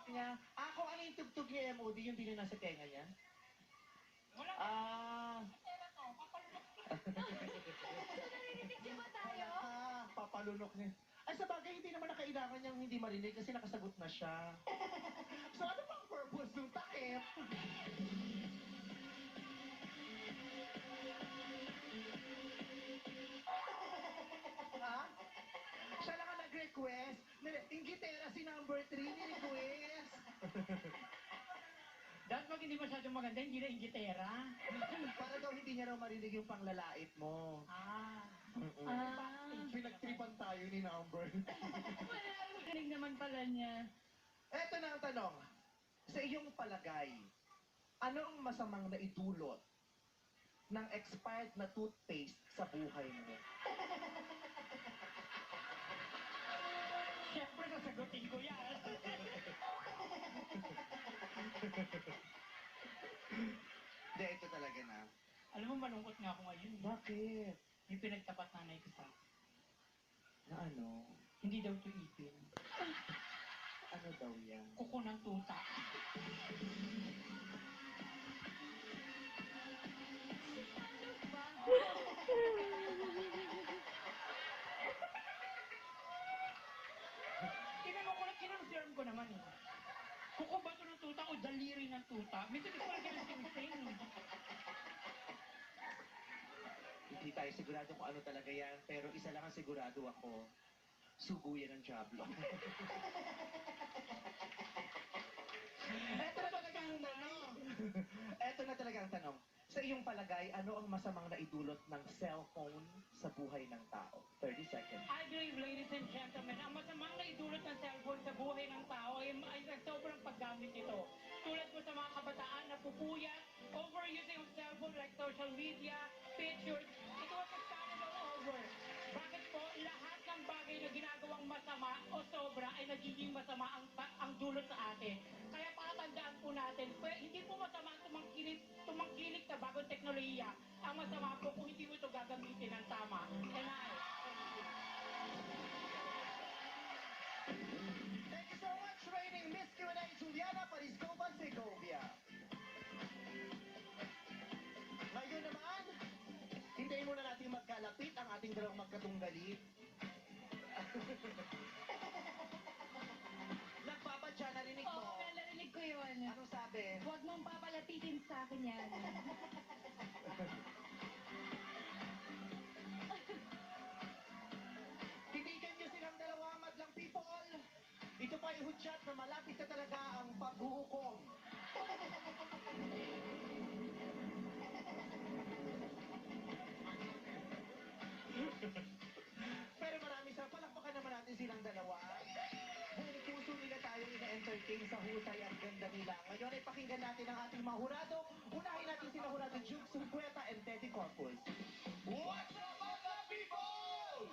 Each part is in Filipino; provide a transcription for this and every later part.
hawak niya. Kung ano yung tugtog ni MOD, yung din yung nasa tenga niya? Wala. Pera to, papalunok. Narinig niyo ba tayo? Papalunok niya. Ay, sa bagay, hindi naman nakailangan niyang hindi marinig kasi nakasagot na siya. So, ano bang purpose ng takip? Ha? Siya lang ang nag-request. Ingitera si number 3 ni-request. Dapat pag hindi masyadong maganda, hindi na ingitera. Para daw hindi niya raw marinig yung panglalait mo. Pinagtripan tayo ni number. Marinig naman pala niya. Eto na ang tanong. Sa iyong palagay, ano ang masamang naidulot ng expired na toothpaste sa buhay mo? Siyempre, sasagutin ko yan. Hindi, ito talaga na. Alam mo, malungkot nga ako ngayon. Bakit? May pinagtapat nanay ko sa akin. Na ano? Hindi daw to ipin. Ano daw yan? Kuko ng tuta. Kinonfirm ko naman eh. Kuko ba ito ng tuta o daliri ng tuta? Minsan ito pala kinonfirm. Hindi tayo sigurado kung ano talaga yan, pero isa lang ang sigurado ako. Sugo yan ng Diablo. Eto na talaga ang tanong. Eto na talaga ang tanong. Sa iyong palagay, ano ang masamang naidulot ng cellphone sa buhay ng tao? 30 seconds. I believe, ladies and gentlemen, ang masamang naidulot ng cellphone sa buhay ng tao ay sobrang paggamit nito. Tulad po sa mga kabataan na pupuyat, overusing of cellphone like social media, pictures, ito ay pagkanan all over. Bakit po? Lahat ng bagay na ginagawang masama o sobra ay nagiging masama ang dulot sa atin. Kaya pakatandaan po natin, hindi po masama tumangkilik sa bagong teknolohiya. Ang masama po kung hindi mo ito gagamitin ng tama. And Thank you so much, reigning Miss Q&A Juliana Pariscopa Segovia. Ngayon naman, hintayin muna natin magkalapit ang ating dalawang magkatunggali. Nagpapadya, narinig mo? Oo, narinig ko yun. Anong sabi? Huwag mong papalapitin sa akin yan. Titigan niyo silang dalawa, madlang people. Ito pa yung hudyat na malapit na talaga ang paghuhukom. Pero marami sa palakpakan naman natin silang dalawa. Buong puso nila tayo ina-entertain sa husay ang ganda nila. Ngayon ay pakinggan natin ang ating mga hurado. Unahin natin sila hurado Jukes Surcueta and Teddy Corpus. What's up, mga people?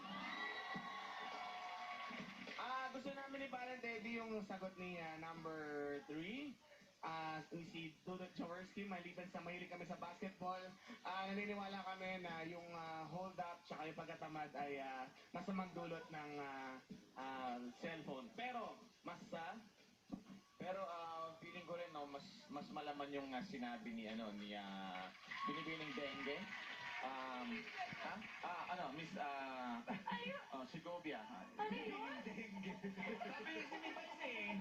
Gusto namin ni Teddy yung sagot ni number 3. Si Dudut Jaworski, maliban sa mahilig kami sa basketball, naniniwala kami na yung hold up tsaka yung pagkatamad ay masamang dulot ng cellphone. Pero feeling ko rin mas malaman yung sinabi ni Binibining Dengue. Miss Segovia. Ano yun? Sabi niya sinibas eh.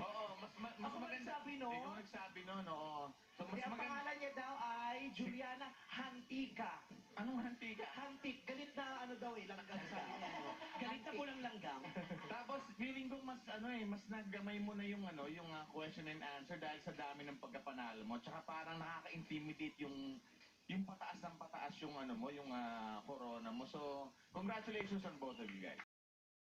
Oo, mas maganda. Nagsabi no? Ikaw nagsabi noon, oo. So, mas Ang maganda. pangalan niya daw ay Juliana Hantika. Anong hantika? Hantik, galit na daw langgam sabi niya. No? Galit na pulang langgam. Tapos feeling ko mas naggamay mo na yung question and answer dahil sa dami ng pagkapanalo mo. Tsaka parang nakaka-intimidate yung pataas ng pataas yung yung corona mo. So, congratulations on both of you guys.